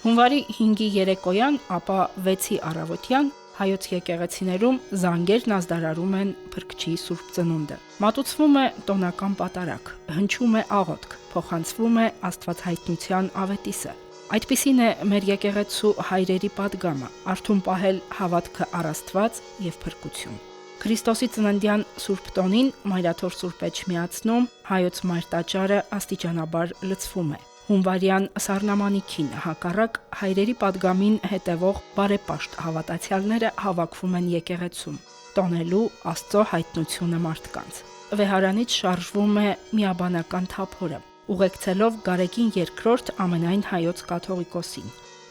Հունվարի 5-ի երեկոյան, ապա 6-ի առավոտյան հայոց եկեղեցիներում զանգերն ազդարարում են Փրկչի Սուրբ Ծնունդը։ Մատուցվում է տոնական պատարագ, հնչում է աղոթք, փոխանցվում է Աստվածհայտնության ավետիսը։ Այդպիսին է մեր եկեղեցու հայրերի պատգամը՝ արթուն պահել հավատքը առ Աստված եւ փրկություն։ Քրիստոսի ծննդյան Սուրբ տոնին Մայրաթոր Սուրբ Էջմիածնում հայոց մայր տաճարը աստիճանաբար լցվում է։ Հունվարյան սառնամանիքին հակառակ հայրերի պատգամին հետևող բարեպաշտ հավատացյալները հավաքվում են եկեղեցում, տոնելու Աստծո հայտնությունը մարդկանց։ Վեհարանից շարժվում է միաբանական թափորը, ուղեկցելով Գարեգին II ամենայն հայոց կաթողիկոսին։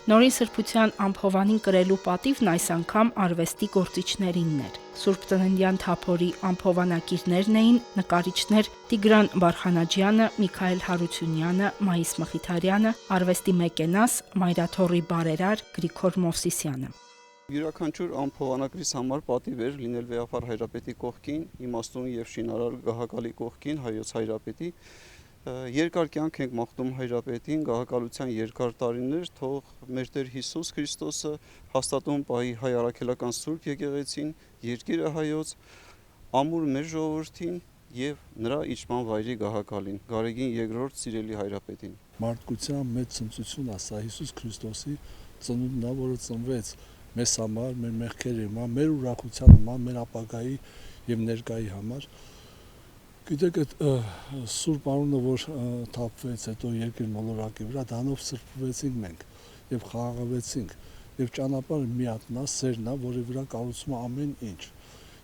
Նորին սրբության ամփովանին կրելու պատիվն այս անգամ արվեստի գործիչներինն էր։ Սուրբ Ծննդյան թափորի ամփովանակիրներն էին նկարիչներ Տիգրան Բարխանաջյանը, Միքայել Հարությունյանը, Մայիս Մխիթարյանը, արվեստի մեկենաս Մայրաթորի բարերար Գրիգոր Մովսիսյանը։ Յուրաքանչյուր ամփովանակրիս համար պատիվ էր լինել Վեհափար Հայրապետի կողքին, իմաստուն եւ շինարար գահակալի կողքին հայոց հայրապետի։ Երկար կյանք ենք մաղթում Հայրապետին, գահակալության երկար տարիներ, թող մեր Տեր Հիսուս Քրիստոսը հաստատուն պահի հայ առաքելական Սուրբ եկեղեցին, երկիրը հայոց, ամուր մեր ժողովրդին եւ նրա իշխման վայրի գահակալին, Գարեգին II սիրելի Հայրապետին։ Մարդկության մեծ ցնծություն է սա Հիսուս Քրիստոսի ծնունդն է, որը ծնվեց մեզ համար, մեր մեղքերի համար, մեր ուրախության համար, մեր ապագայի եւ ներկայի համար։ Գիտեք, այդ Սուրբ անունը, որ թափվեց հետո երկիր մոլորակի վրա, դրանով սրբվեցինք մենք եւ խաղաղվեցինք եւ ճանապարհը միատնա, սերնա, որի վրա կառուցում է ամեն ինչ։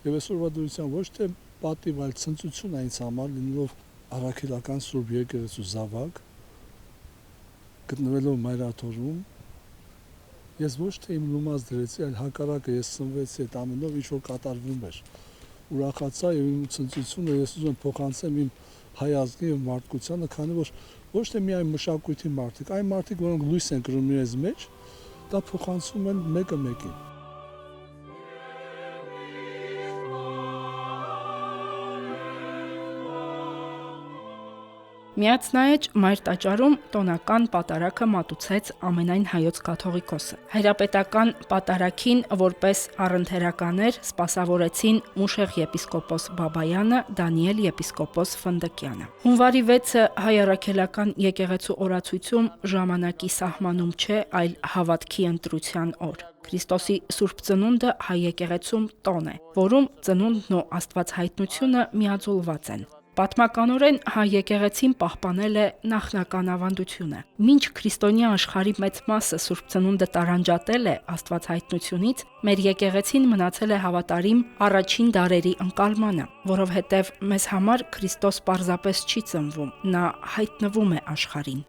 Եվ այսօրվա դրության ոչ թե պատիվ, այլ ցնծություն է ինձ համար, լինելով առաքելական Սուրբ եկեղեցու զավակ, գտնվելով Մայրաթորում, ես ոչ թե իմ լումած դրեցի, այլ հակառակը ես սնվեցի այդ ամենով, ինչ որ կատարվում էր։ Ուրախացա եւ իմ ցնծությունը ես ուզում եմ փոխանցեմ իմ հայ ազգի եւ մարդկությանը, քանի որ ոչ թե միայն մշակույթի մարդիկ, այլ մարդիկ, որոնք լույս են կրում իրենց մեջ, դա փոխանցում են մեկը մեկին։ Միացնայեջ մայր տաճարում տոնական պատարագը մատուցեց ամենայն հայոց կաթողիկոսը։ Հայրապետական պատարագին որպես առընթերականներ սպասավորեցին Մուշեղ եպիսկոպոս Բաբայանը, Դանիել եպիսկոպոս Ֆնդկյանը։ Հունվարի 6-ը հայ առաքելական եկեղեցու օրացույցում ժամանակի սահմանում չէ, այլ հավատքի ընտրության օր։ Քրիստոսի Սուրբ Ծնունդը հայ եկեղեցում տոն է, որում ծնունդն ու Աստվածհայտնությունը միաձուլված են։ Պատմականորեն հայ եկեղեցին պահպանել է նախնական ավանդությունը։ Մինչ քրիստոնյա աշխարհի մեծ մասը Սուրբ Ծնունդը տարանջատել է Աստվածհայտնությունից, մեր եկեղեցին մնացել է հավատարիմ առաջին դարերի ընկալմանը, որովհետև մեզ համար Քրիստոս պարզապես չի ծնվում, նա հայտնվում է աշխարհին։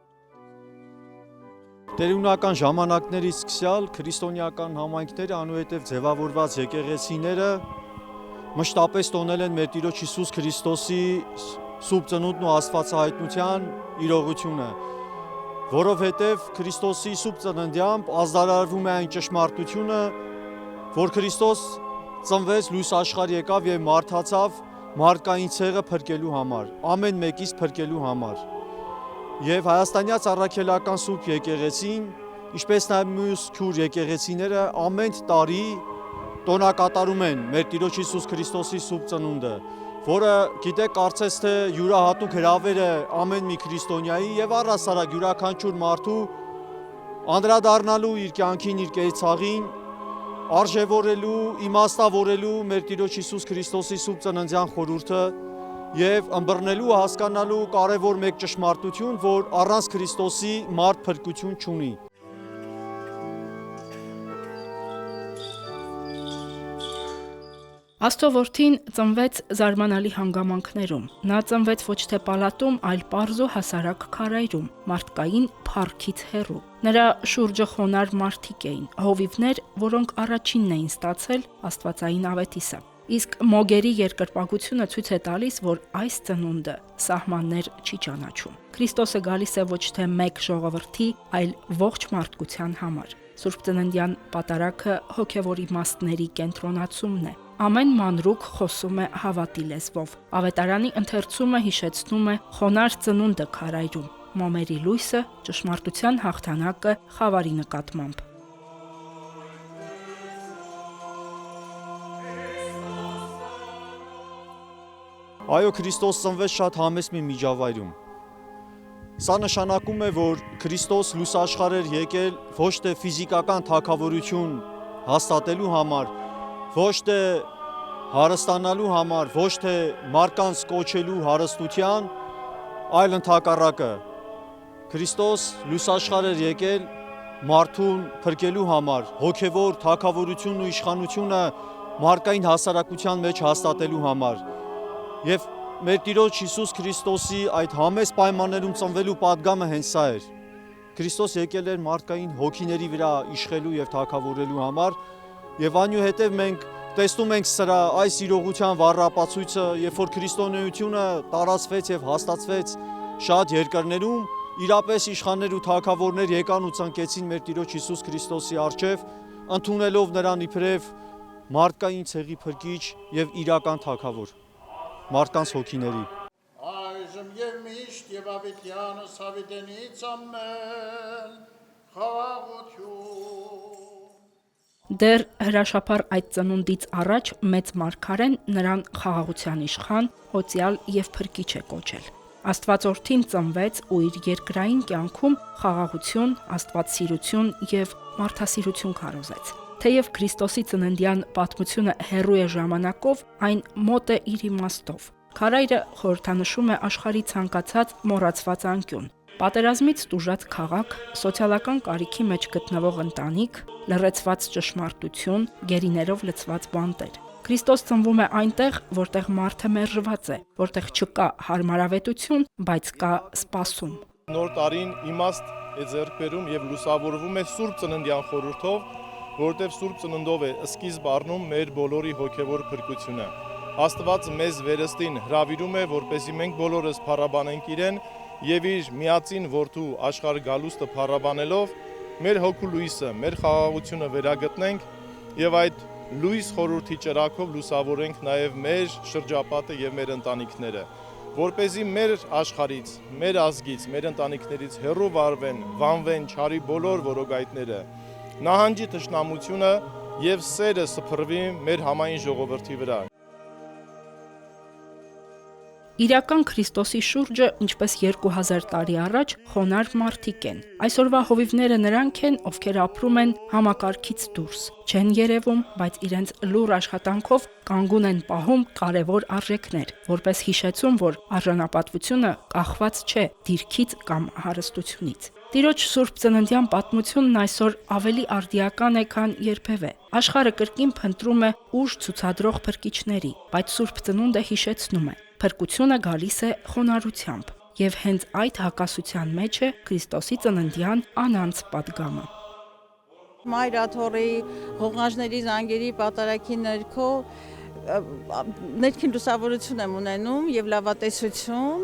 Տերունական ժամանակներից սկսյալ քրիստոնեական համայնքները անուհետև ձևավորված եկեղեցիները մշտապես տոնել են մեր Տիրոջ Հիսուս Քրիստոսի Սուրբ Ծնունդն ու Աստվածահայտնության իրողությունը, որովհետև Քրիստոսի Սուրբ Ծննդյամբ ազդարարվում է այն ճշմարտությունը, որ Քրիստոս ծնվեց, լույս աշխարհ եկավ եւ մարդացավ մարդկային ցեղը փրկելու համար, ամեն մեկից փրկելու համար։ Եվ Հայաստանյաց առաքելական Սուրբ եկեղեցին, ինչպես նաեւ մյուս քուր եկեղեցիները ամեն տարի տոնակատարում են մեր Տիրոջ Հիսուս Քրիստոսի Սուրբ Ծնունդը, որը գիտեք կարծես թե յուրահատուկ հրավեր է ամեն մի քրիստոնյայի եւ առհասարակ յուրաքանչյուր մարդու անդրադառնալու իր կյանքին, իր կեցաղին, արժևորելու, իմաստավորելու մեր Տիրոջ Հիսուս Քրիստոսի Սուրբ Ծննդյան խորհուրդը եւ ըմբռնելու ու հասկանալու կարեւոր մեկ ճշմարտություն, որ առանց Քրիստոսի մարդ փրկություն չունի։ Աստծո որդին ծնվեց զարմանալի հանգամանքներում։ Նա ծնվեց ոչ թե պալատում, այլ պարզ ու հասարակ քարայրում, մարդկային փառքից հեռու։ Նրա շուրջը խոնար մարդիկ էին, հովիվներ, որոնք առաջինն էին ստացել Աստվածային ավետիսը։ Իսկ մոգերի երկրպագությունը ցույց է տալիս, որ այս ծնունդը սահմաններ չի ճանաչում։ Քրիստոսը գալիս է ոչ թե մեկ ժողովրդի, այլ ողջ մարդկության համար։ Սուրբ Ծննդյան պատարագը հոգևոր իմաստների կենտրոնացումն է։ Ամեն մանրուք խոսում է հավատի լեզվով։ Ավետարանի ընթերցումը հիշեցնում է խոնար ծնունդը քարայրում։ մամերի լույսը, ճշմարտության հաղթանակը խավարի նկատմամբ։ Այո, Քրիստոս ծնվեց շատ համեստ մի միջավայրում։ Սա նշանակում է, որ Քրիստոս լույս աշխարհ էր եկել ոչ թե ֆիզիկական թագավորություն հաստատելու համար, ոչ թե հարստանալու համար, ոչ թե մարդկանց կոչելու հարստության, այլ ընդհակառակը։ Քրիստոս լույս աշխարհ էր եկել մարդուն փրկելու համար, հոգևոր թագավորությունն ու իշխանությունը մարդկային հասարակության մեջ հաստատելու համար։ Եվ մեր Տիրոջ Հիսուս Քրիստոսի այդ համեստ պայմաններում ծնվելու պատգամը հենց սա էր։ Քրիստոս եկել էր մարդկային հոգիների վրա իշխելու եւ թագավորելու համար, եւ այնուհետեւ մենք տեսնում ենք սրա այս իրողության վառապացույցը, երբ որ քրիստոնեությունը տարածվեց եւ հաստատվեց շատ երկրներում, իրապես իշխաններ ու թագավորներ եկան ու ծնկեցին մեր Տիրոջ Հիսուս Քրիստոսի առջև, ընդունելով նրան իբրև մարդկային ցեղի փրկիչ եւ իրական թագավոր մարդկանց հոգիների։ Այժմ եւ միշտ եւ ավետյանս հավիտենից ամեն խաղաղություն։ Դեռ հրաշափառ այդ ծնունդից առաջ մեծ մարգարեն նրան խաղաղության իշխան, օծյալ եւ փրկիչ է կոչել։ Աստվածորդին ծնվեց ու իր երկրային կյանքում խաղաղություն, աստվածսիրություն եւ մարդասիրություն քարոզեց։ Թեև Քրիստոսի ծննդյան պատմությունը հեռու է ժամանակով, այն մոտ է իր իմաստով։ Քարայրը խորհրդանշում է աշխարհի ցանկացած մոռացված անկյուն։ Պատերազմից տուժած քաղաք, սոցիալական կարիքի մեջ գտնվող ընտանիք, լռեցված ճշմարտություն, գերիներով լցված բանտեր։ Քրիստոս ծնվում է այնտեղ, որտեղ մարդը մերժված է, որտեղ չկա հարմարավետություն, բայց կա սպասում։ Նոր տարին իմաստ է ձեռք բերում եւ լուսավորվում է Սուրբ Ծննդյան խորհրդով, որտեղ Սուրբ Ծննդով է սկիզբ առնում մեր բոլորի հոգեվոր փրկությունը։ Աստված մեզ վերստին հրավիրում է, որպեսզի մենք բոլորս փառաբանենք իրեն եւ իր միածին որդու աշխարհ գալուստը փառաբանելով մեր հոգու լույսը, մեր խաղաղությունը վերագտնենք եւ այդ լույս խորհրդի ճրակով լուսավորենք նաեւ մեր շրջապատը եւ մեր ընտանիքները, որպեսզի մեր աշխարհից, մեր ազգից, մեր ընտանիքներից հեռու վանվեն չարի բոլոր որոգայթները, նահանջի թշնամությունը եւ սերը սփռվի մեր համային ժողովրդի վրա։ Իրական Քրիստոսի շուրջը, ինչպես 2000 տարի առաջ, խոնարհ մարդիկ են։ Այսօրվա հովիվները նրանք են, ովքեր ապրում են համակարգից դուրս, չեն երևում, բայց իրենց լուռ աշխատանքով կանգուն են պահում կարևոր արժեքներ, որպես հիշեցում, որ արժանապատվությունը կախված չէ դիրքից կամ հարստությունից։ Տիրոջ Սուրբ Ծննդյան պատմությունն այսօր ավելի արդիական է, քան երբևէ։ Աշխարհը կրկին փնտրում է ուժ ցուցադրող փրկիչների, բայց Սուրբ Ծնունդը հիշեցնում է. փրկությունը գալիս է խոնարհությամբ, եւ հենց այդ հակասության մեջ է Քրիստոսի ծննդյան անանց պատգամը։ Մայր աթոռի ղողանջների զանգերի պատարագի ներքո ներքին լուսավորություն եմ ունենում եւ լավատեսություն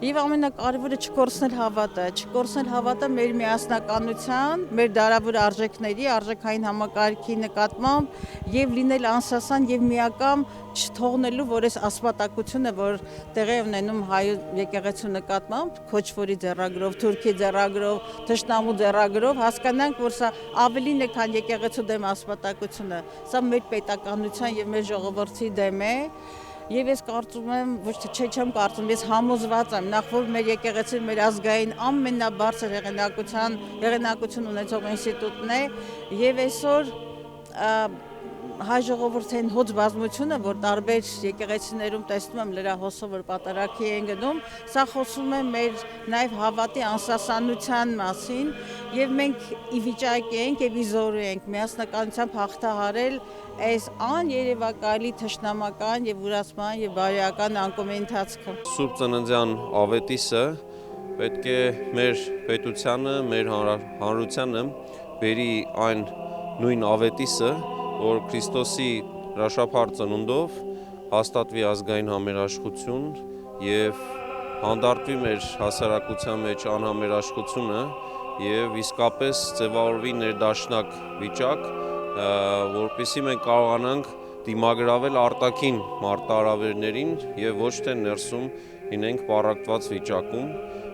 եւ ամենակարևորը չկորցնել հավատը մեր միասնականության, մեր դարավոր արժեքների, արժեքային համակարգի նկատմամբ եւ լինել անսասան եւ միակամ չթողնելու, որ այս ասպատակությունը, որ տեղի է ունենում հայ եկեղեցու նկատմամբ, քոչվորի ձեռագրով, թուրքի ձեռագրով, թշնամու ձեռագրով, հասկանանք, որ սա ավելին է, քան եկեղեցու դեմ ասպատակությունը, սա մեր պետականության եւ մեր ժողովրդի դեմ է։ Եվ ես կարծում եմ, ոչ թե չեմ կարծում, ես համոզված եմ, նախ որ մեր եկեղեցին, մեր ազգային ամենաբարձր հեղինակություն ունեցող ինստիտուտն է, եւ այսօր հայ ժողովրդային հոծ բազմությունը, որ տարբեր եկեղեցիներում տեսնում եմ լրահոսով, որ պատարագի են գնում, սա խոսում է մեր նաև հավատի անսասանության մասին, եւ մենք ի վիճակի ենք եւ ի զորու ենք միասնականությամբ հաղթահարել այս աներևակայելի թշնամական եւ ուրացման եւ բարոյական անկումի ընթացքը։ Սուրբ Ծննդյան ավետիսը պետք է մեր պետությանը, մեր հանրությանը բերի այն նույն ավետիսը, որ Քրիստոսի հրաշափառ ծնունդով հաստատվի ազգային համերաշխություն եւ հանդարտվի մեր հասարակության մեջ անհամերաշխությունը եւ իսկապես ձևավորվի ներդաշնակ վիճակ, որպեսզի մենք կարողանանք դիմագրավել արտաքին մարտահրավերներին եւ ոչ թե ներսում լինենք պառակտված վիճակում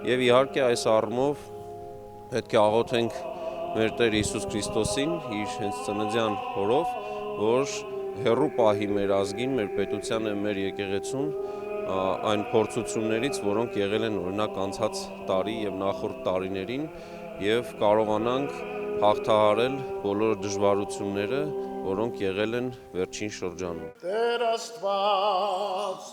եւ իհարկե այս առումով պետք է աղոթենք մեր Տեր Հիսուս Քրիստոսին իր հենց ծննդյան օրով, որ հեռու պահի մեր ազգին, մեր պետությանը, մեր եկեղեցուն այն փորձություններից, որոնք եղել են օրինակ անցած տարի եւ նախորդ տարիներին եւ կարողանանք հաղթահարել բոլոր դժվարությունները, որոնք եղել են վերջին շրջանում։ Տեր Աստված,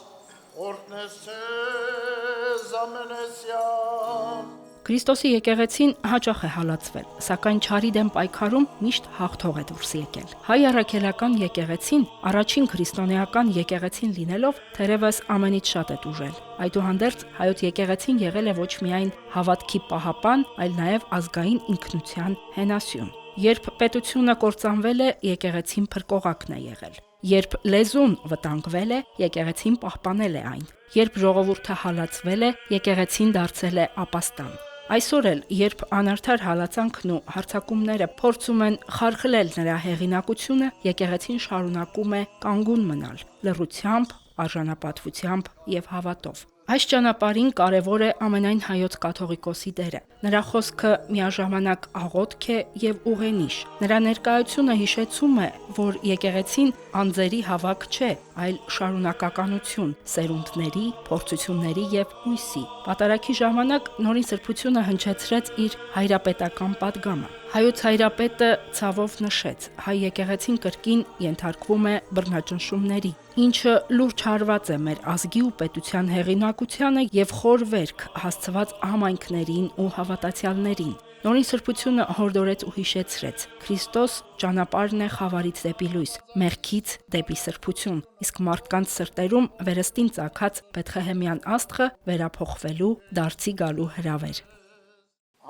օրհնես ձեզ ամենեսյան։ Քրիստոսի եկեղեցին հաճախ է հալածվել, սակայն չարի դեմ պայքարում միշտ հաղթող է դուրս եկել։ Հայ առաքելական եկեղեցին առաջին քրիստոնեական եկեղեցին լինելով թերևս ամենից շատ է տուժել։ Այդուհանդերձ հայոց եկեղեցին եղել է ոչ միայն հավատքի պահապան, այլ նաև ազգային ինքնության հենասյուն։ Երբ պետությունը կործանվել է, եկեղեցին փրկողակն է եղել։ Երբ լեզուն վտանգվել է, եկեղեցին պահպանել է այն։ Երբ ժողովուրդը հալածվել է, եկեղեցին դարձել է ապաստան։ Այսօր էլ, երբ անարդար հալածանքն ու հարձակումները փորձում են խարխլել նրա հեղինակությունը, եկեղեցին շարունակում է կանգուն մնալ, լռությամբ, արժանապատվությամբ եւ հավատով։ Այս ճանապարհին կարևոր է ամենայն հայոց կաթողիկոսի դերը։ Նրա խոսքը միաժամանակ աղոթք է եւ ուղենիշ։ Նրա ներկայությունը հիշեցում է, որ եկեղեցին անձերի հավաք չէ, այլ շարունակականություն, սերունդների, փորձությունների եւ հույսի։ Պատարագի ժամանակ Նորին Սրբությունը հնչեցրեց իր հայրապետական պատգամը։ Հայոց հայրապետը ցավով նշեց. հայ եկեղեցին կրկին ենթարկվում է բռնաճնշումների, ինչը լուրջ հարված է մեր ազգի ու պետության հեղինակությանը եւ խոր վերք հասցված համայնքներին ու հավատացյալներին։ Նորին Սրբությունը հորդորեց ու հիշեցրեց. Քրիստոս ճանապարհն է խավարից դեպի լույս, մեղքից դեպի սրբություն, իսկ մարդկանց սրտերում վերստին ծագած Բեթխեհեմյան աստղը վերափոխվելու դարձի գալու հրավեր։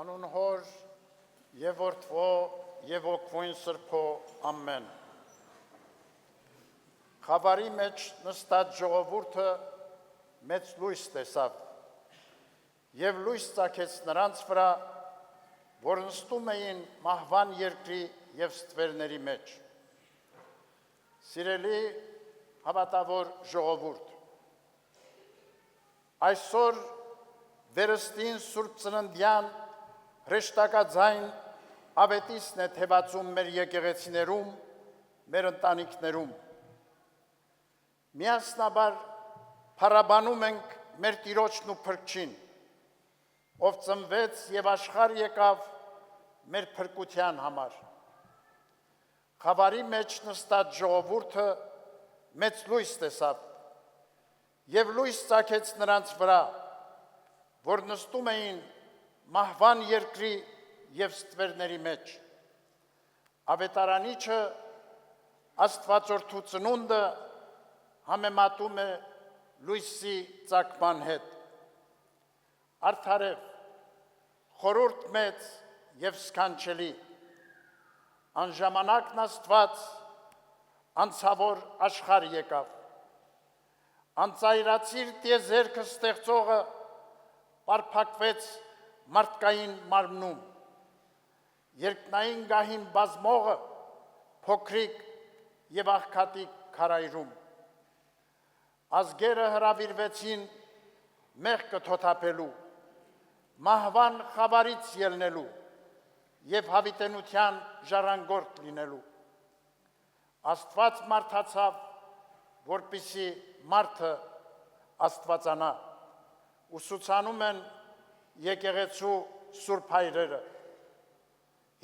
Անուն հոր եւ որդվո եւ ոգվույն Սրբո ամեն։ Խավարի մեջ նստած ժողովուրդը մեծ լույս տեսավ եւ լույս ծագեց նրանց վրա, որ նստում էին մահվան երկրի եւ ստվերների մեջ։ Սիրելի հավատավոր ժողովուրդ, այսօր վերստին Սուրբ Ծննդյան հրեշտակաձայն ավետիսն է թևածում մեր եկեղեցիներում, մեր ընտանիքներում։ Միասնաբար փառաբանում ենք մեր Տիրոջն ու Փրկչին, ով ծնվեց եւ աշխարհ եկավ մեր փրկության համար։ Խավարի մեջ նստած ժողովուրդը մեծ լույս տեսավ եւ լույս ծագեց նրանց վրա, որ նստում էին մահվան երկրի եւ ստվերների մեջ։ Ավետարանիչը Աստվածորդու ծնունդը համեմատում է լույսի ծագման հետ։ Արդարև, խորհուրդ մեծ եւ սքանչելի, անժամանակն Աստված անցավոր աշխարհ եկավ։ Անծայրացիր տիեզերքը ստեղծողը պարփակվեց մարդկային մարմնում։ Երկնային գահին բազմողը փոքրիկ եւ աղքատիկ քարայրում։ Ազգերը հրավիրվեցին մեղքը թոթափելու, մահվան խավարից ելնելու եւ հավիտենության ժառանգորդ լինելու։ Աստված մարդացավ, որպիսի մարդը աստվածանա։ Ուսուցանում են եկեղեցու սուրբ հայրերը։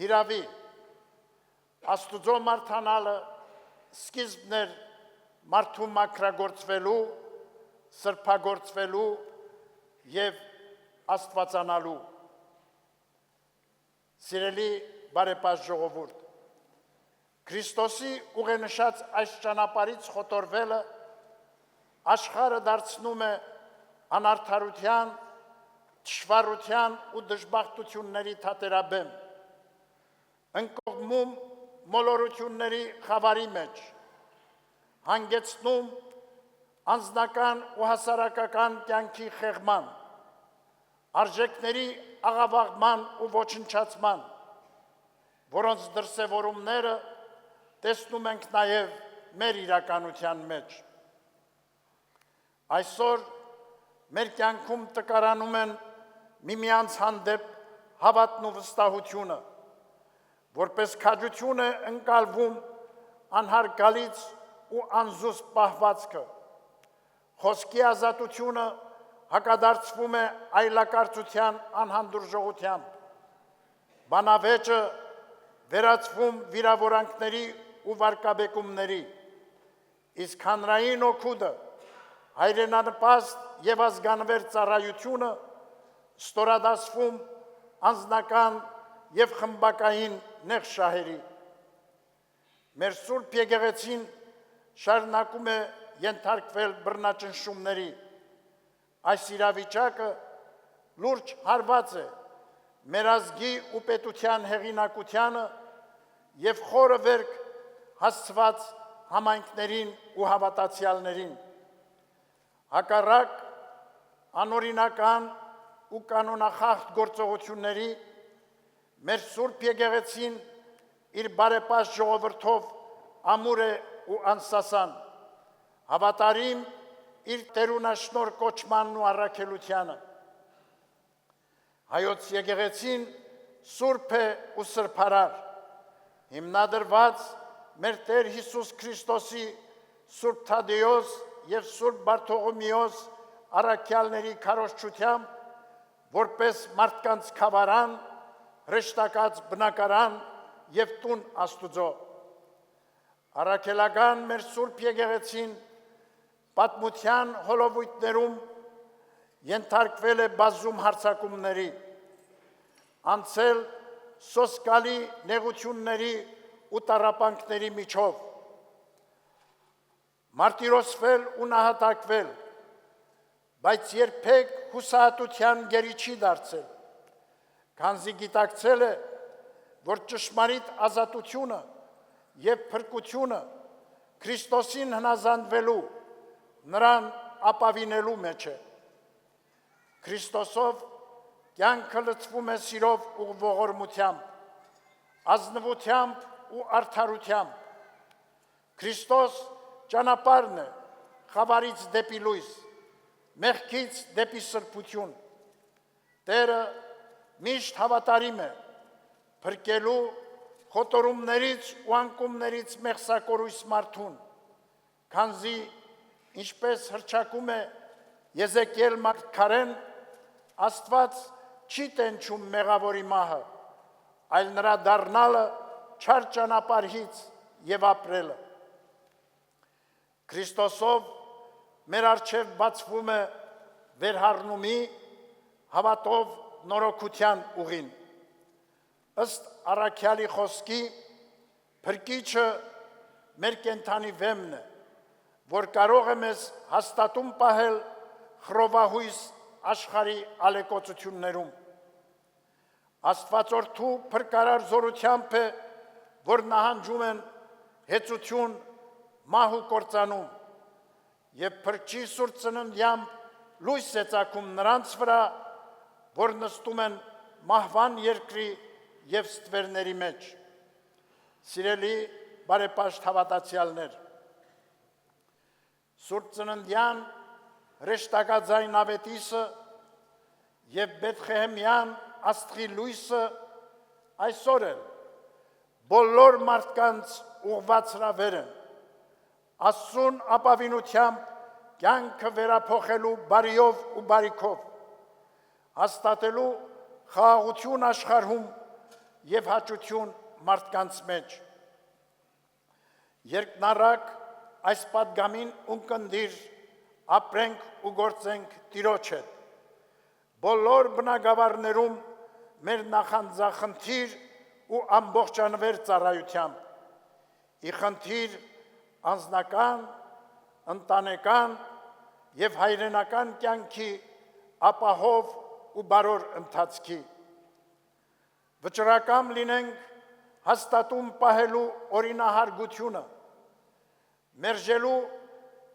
Հիրավի, Աստուծո մարդանալը սկիզբն էր մարդու մաքրագործվելու, սրբագործվելու եւ աստվածանալու։ Սիրելի բարեպաշտ ժողովուրդ, Քրիստոսի ուղենշած այս ճանապարհից խոտորվելը աշխարհը դարձնում է անարդարության, թշվառության ու դժբախտությունների թատերաբեմ, ընկողմում մոլորությունների խավարի մեջ, հանգեցնում անձնական ու հասարակական կյանքի խեղման, արժեքների աղավաղման ու ոչնչացման, որոնց դրսևորումները տեսնում ենք նաև մեր իրականության մեջ։ Այսօր մեր կյանքում տկարանում են միմյանց հանդեպ հավատն ու վստահությունը, որպես քաջություն է ընկալվում անհարգալից ու անզուսպ պահվածքը, խոսքի ազատությունը հակադարձվում է այլակարծության անհանդուրժողությամբ, բանավեճը վերածվում վիրավորանքների ու վարկաբեկումների, իսկ հանրային օգուտը, հայրենանպաստ և ազգանվեր ծառայությունը ստորադասվում անձնական և խմբակային նեղ շահերի։ Մեր Սուրբ Եկեղեցին շարունակում է ենթարկվել բռնաճնշումների։ Այս իրավիճակը լուրջ հարված է մեր ազգի ու պետության հեղինակությանը և խորը վերք հասցված համայնքներին ու հավատացյալներին։ Հակառակ անօրինական ու կանոնախախտ գործողությունների մեր Սուրբ Եկեղեցին իր բարեպաշտ ժողովրդով ամուր է ու անսասան, հավատարիմ իր տերունաշնոր կոչմանն ու առաքելությանը։ Հայոց եկեղեցին սուրբ է ու սրբարար, հիմնադրված մեր Տեր Հիսուս Քրիստոսի Սուրբ Թադեոս և Սուրբ Բարթողոմեոս առաքյալների քարոզչությամբ, որպես մարդկանց քավարան, հրեշտակած բնակարան և տուն Աստուծո։ Առաքելական մեր Սուրբ Եկեղեցին պատմության հոլովույթներում ենթարկվել է բազում հարձակումների, անցել սոսկալի նեղությունների ու տառապանքների միջով, մարտիրոսվել ու նահատակվել, բայց երբեք հուսահատության գերի չի դարձել, քանզի գիտակցել է, որ ճշմարիտ ազատությունը և փրկությունը Քրիստոսին հնազանդվելու, նրան ապավինելու մեջ է։ Քրիստոսով կյանքը լցվում է սիրով ու ողորմությամբ, ազնվությամբ ու արդարությամբ։ Քրիստոս ճանապարհն է խավարից դեպի լույս, մեղքից դեպի սրբություն։ Տերը միշտ հավատարիմ է փրկելու խոտորումներից ու անկումներից մեղսակորույս մարդուն, քանզի ինչպես հռչակում է Եզեկիել մարգարեն, Աստված չի տենչում մեղավորի մահը, այլ նրա դառնալը չար ճանապարհից և ապրելը։ Քրիստոսով մեր առջև բացվում է վերհառնումի, հավատով նորոգության ուղին։ Ըստ առաքյալի խոսքի, փրկիչը մեր կենդանի վեմն է, որ կարող է մեզ հաստատում պահել խռովահույս աշխարհի ալեկոծություններում։ Աստվածորդու փրկարար զորությամբ է, որ նահանջում են հեծություն, մահ ու կործանում, և փրկչի սուրբ ծննդյամբ լույս է ծագում նրանց վրա, որ նստում են մահվան երկրի և ստվերների մեջ։ Սիրելի բարեպաշտ հավատացյալներ, Սուրբ ծննդյան հրեշտակաձայն ավետիսը և Բեթխեհեմյան աստղի լույսը այսօր էլ բոլոր մարդկանց ուղղված հրավեր են, Աստծուն ապավինությամբ կյանքը վերափոխելու բարիով ու բարիքով, հաստատելու խաղաղություն աշխարհում և հաճություն մարդկանց մեջ։ Երկնառակ այս պատգամին ունկնդիր ապրենք ու գործենք Տիրոջ հետ, բոլոր բնագավառներում մեր նախանձախնդիր ու ամբողջանվեր ծառայությամբ, ի խնդիր անձնական, ընտանեկան և հայրենական կյանքի ապահով ու բարոր ընթացքի։ Վճռակամ լինենք հաստատում պահելու օրինահարգությունը, մերժելու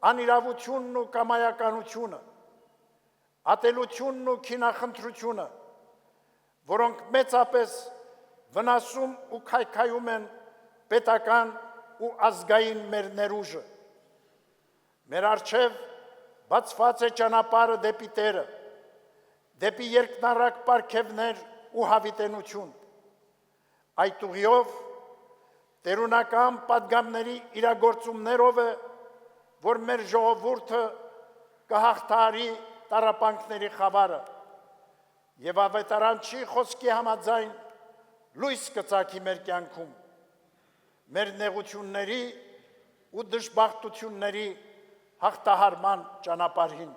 անիրավությունն ու կամայականությունը, ատելությունն ու քինախնդրությունը, որոնք մեծապես վնասում ու քայքայում են պետական ու ազգային մեր ներուժը։ Մեր առջև բացված է ճանապարհը դեպի Տերը, դեպի երկնարակ պարգևներ ու հավիտենություն։ Այդ ուղիով տերունական պատգամների իրագործումներով է, որ մեր ժողովուրդը կհաղթահարի տառապանքների խավարը եւ ավետարանչի խոսքի համաձայն լույս կծագի մեր կյանքում, մեր նեղությունների ու դժբախտությունների հաղթահարման ճանապարհին։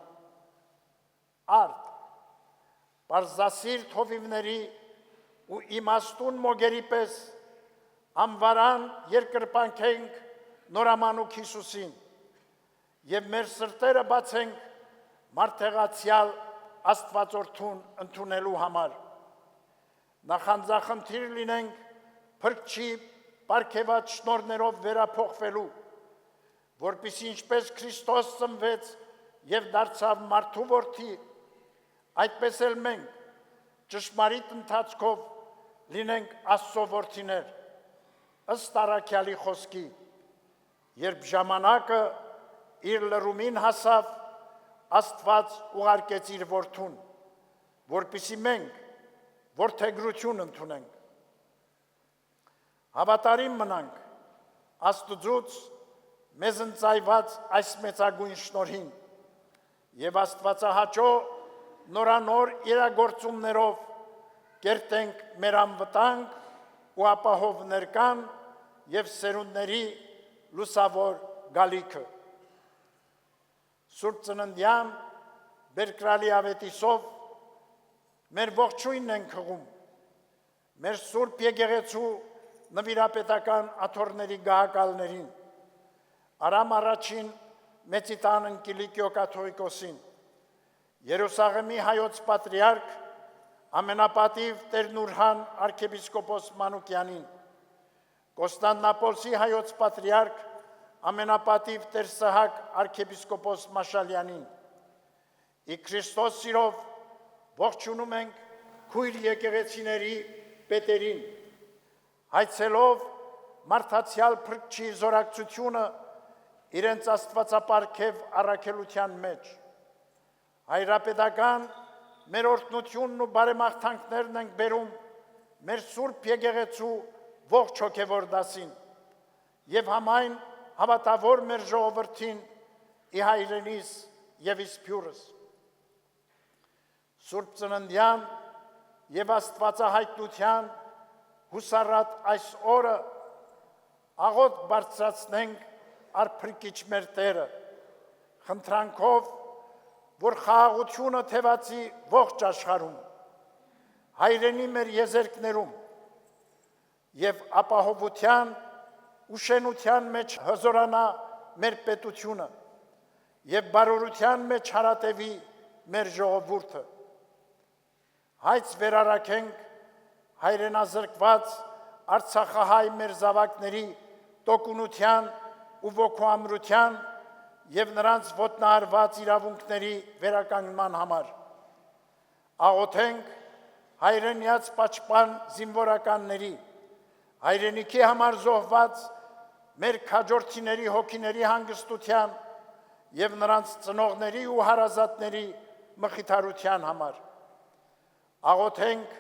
Արդ, պարզասիրտ հովիվների ու իմաստուն մոգերի պես անվարան երկրպանքենք նորամանուկ Հիսուսին եւ մեր սրտերը բացենք մարդեղացյալ Աստվածորդուն ընդունելու համար։ Նախանձախնդիր լինենք փրկչի պարգևած շնորհներով վերափոխվելու, որպեսզի ինչպես Քրիստոս ծնվեց եւ դարձավ մարդու որդի, այդպես էլ մենք ճշմարիտ ընթացքով լինենք Աստծո որդիներ, ըստ առաքյալի խոսքի, երբ ժամանակը իր լրումին հասավ, Աստված ուղարկեց իր որդուն, որպեսզի մենք որդեգրություն ընդունենք։ Հավատարիմ մնանք Աստծուց մեզ ընծայված այս մեծագույն շնորհին եւ Աստվածահաճո նորանոր իրագործումներով կերտենք մեր անվտանգ ու ապահով ներկան եւ սերունդների լուսավոր գալիքը։ Սուրբ Ծննդյան բերկրալի ավետիսով մեր ողջույնն ենք հղում, մեր Սուրբ Եկեղեցու նվիրապետական աթոռների գահակալներին, Արամ առաջին Մեծիտան Կիլիկիո կաթողիկոսին, Երուսաղեմի հայոց պատրիարք ամենապատիվ Տեր Նուրհան arczepiskopos Մանուկյանին, Կոստանդնապոլսի հայոց պատրիարք ամենապատիվ Տեր Սահակ arczepiskopos Մաշալյանին, ի Քրիստոս սիրով ողջունում ենք քույր եկեղեցիների պետերին, հայցելով մարդացյալ փրկչի զորակցությունը իրենց աստվածապարգև առաքելության մեջ։ Հայրապետական մեր օրհնությունն ու բարեմաղթանքներն ենք բերում մեր Սուրբ Եկեղեցու ողջ հոգևոր դասին եւ համայն հավատավոր մեր ժողովրդին ի հայրենիս եւ իսփյուրս։ Սուրբ Ծննդյան եւ Աստվածահայտնության հուսառատ այս օրը աղոտ բարձրացնենք արփրկիչ մեր Տերը, խնդրանքով, որ խաղաղությունը թևածի ողջ աշխարհում, հայրենի մեր եզերքներում եւ ապահովության ու շենության մեջ հզորանա մեր պետությունը եւ բարօրության մեջ հարատևի մեր ժողովուրդը։ Հայց վերարակենք հայրենազրկված Արցախահայ մեր զավակների տոկունության ու ոգուամրության եւ նրանց ոտնահարված իրավունքների վերականգնման համար։ Աղոթենք հայրենյաց պաշտպան զինվորականների, հայրենիքի համար զոհված մեր քաջորդիների հոգիների հանգստության եւ նրանց ծնողների ու հարազատների մխիթարության համար։ Աղոթենք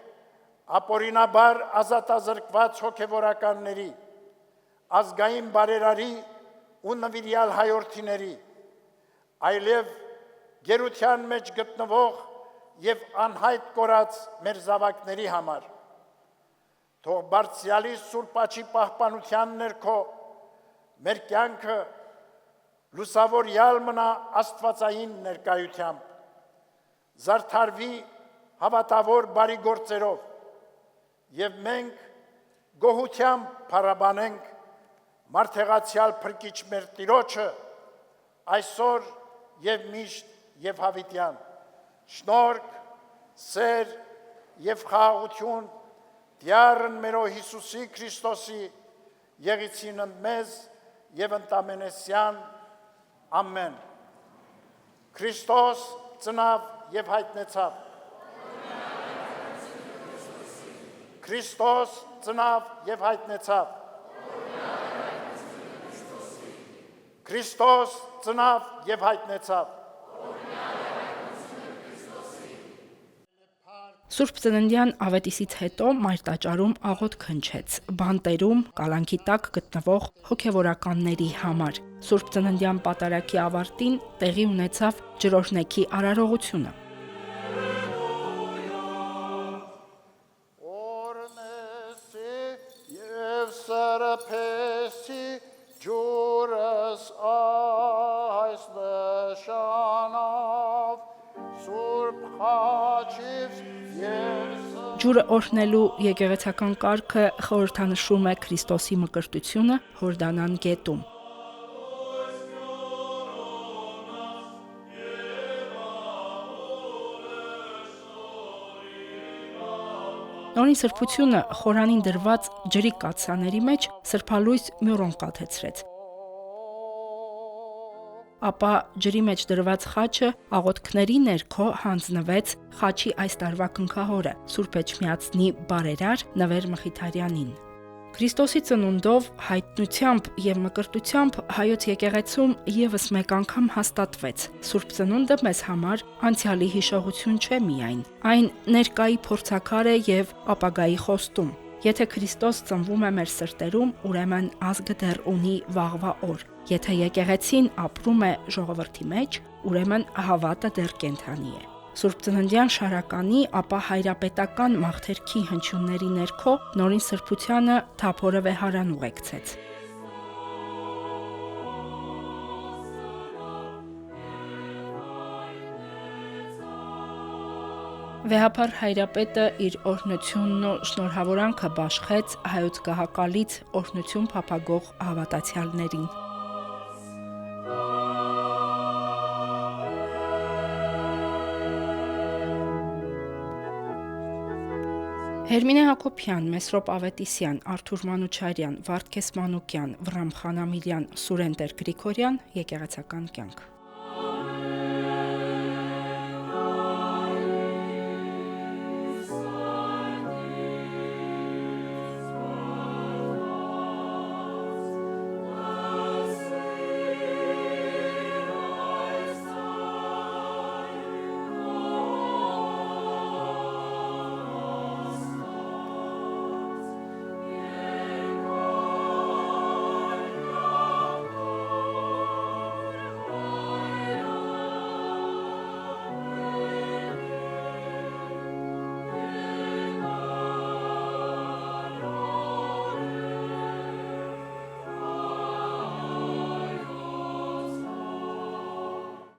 ապօրինաբար ազատազրկված հոգևորականների, ազգային բարերարի ու նվիրյալ հայորդիների, այլև գերության մեջ գտնվող եւ անհայտ կորած մեր զավակների համար։ Թող բարձրալի Սուրբ Աչի պահպանության ներքո մեր կյանքը լուսավորյալ մնա աստվածային ներկայությամբ, զարդարվի հավատավոր բարի գործերով եւ մենք գոհությամբ փառաբանենք մարդեղացյալ փրկիչ մեր Տիրոջը այսօր եւ միշտ եւ հավիտյան։ Շնորհք, սեր եւ խաղաղություն Դյարն մերո Հիսուսի Քրիստոսի եղիցին մեզ եւ ընտամենեսյան ամեն։ Քրիստոս ծնավ եւ հայտնեցավ։ Քրիստոս ծնավ եւ հայտնեցավ։ Քրիստոս ծնավ եւ հայտնեցավ։ Սուրբ Ծննդյան ավետիսից հետո մայրտաճարում աղոթք հնչեց, բանտերում կալանքի տակ գտնվող հոգևորականների համար։ Սուրբ Ծննդյան պատարագի ավարտին տեղի ունեցավ ջրօրհնեքի արարողությունը։ Ջուրը օրհնելու եկեղեցական կարգը խորհրդանշում է Քրիստոսի մկրտությունը Հորդանան գետում։ Նորին սրբությունը խորանին դրված ջրի կաթսաների մեջ սրբալույս մյուրոն կաթեցրեց։ Ապա ջրի մեջ դրված խաչը աղոթքների ներքո հանձնվեց խաչի այս տարվա կնքահորը Սուրբ Էջմիածնի բարերար Նվեր Մխիթարյանին։ Քրիստոսի ծնունդով, հայտնությամբ եւ մկրտությամբ հայոց եկեղեցում եւս մեկ անգամ հաստատվեց. Սուրբ Ծնունդը մեզ համար անցյալի հիշողություն չէ միայն, այն ներկայի փորձաքար է եւ ապագայի խոստում։ Եթե Քրիստոս ծնվում է մեր սրտերում, ուրեմն ազգը դեռ ունի վաղվա օր։ Եթե եկեղեցին ապրում է ժողովրդի մեջ, ուրեմն հավատը դեռ կենդանի է։ Սուրբ Ծննդյան շարականի, ապա հայրապետական մաղթերքի հնչյունների ներքո նորին սրբությանը թափորը վեհարան ուղեկցեց։ Վեհափառ հայրապետը իր օրհնությունն ու շնորհավորանքը բաշխեց հայոց գահակալից օրհնություն փափագող հավատացյալներին։ Հերմինե Հակոբյան, Մեսրոպ Ավետիսյան, Արթուր Մանուչարյան, Վարդգես Մանուկյան, Վռամ Խանամիրյան, Սուրեն Տեր Գրիգորյան, եկեղեցական կյանք։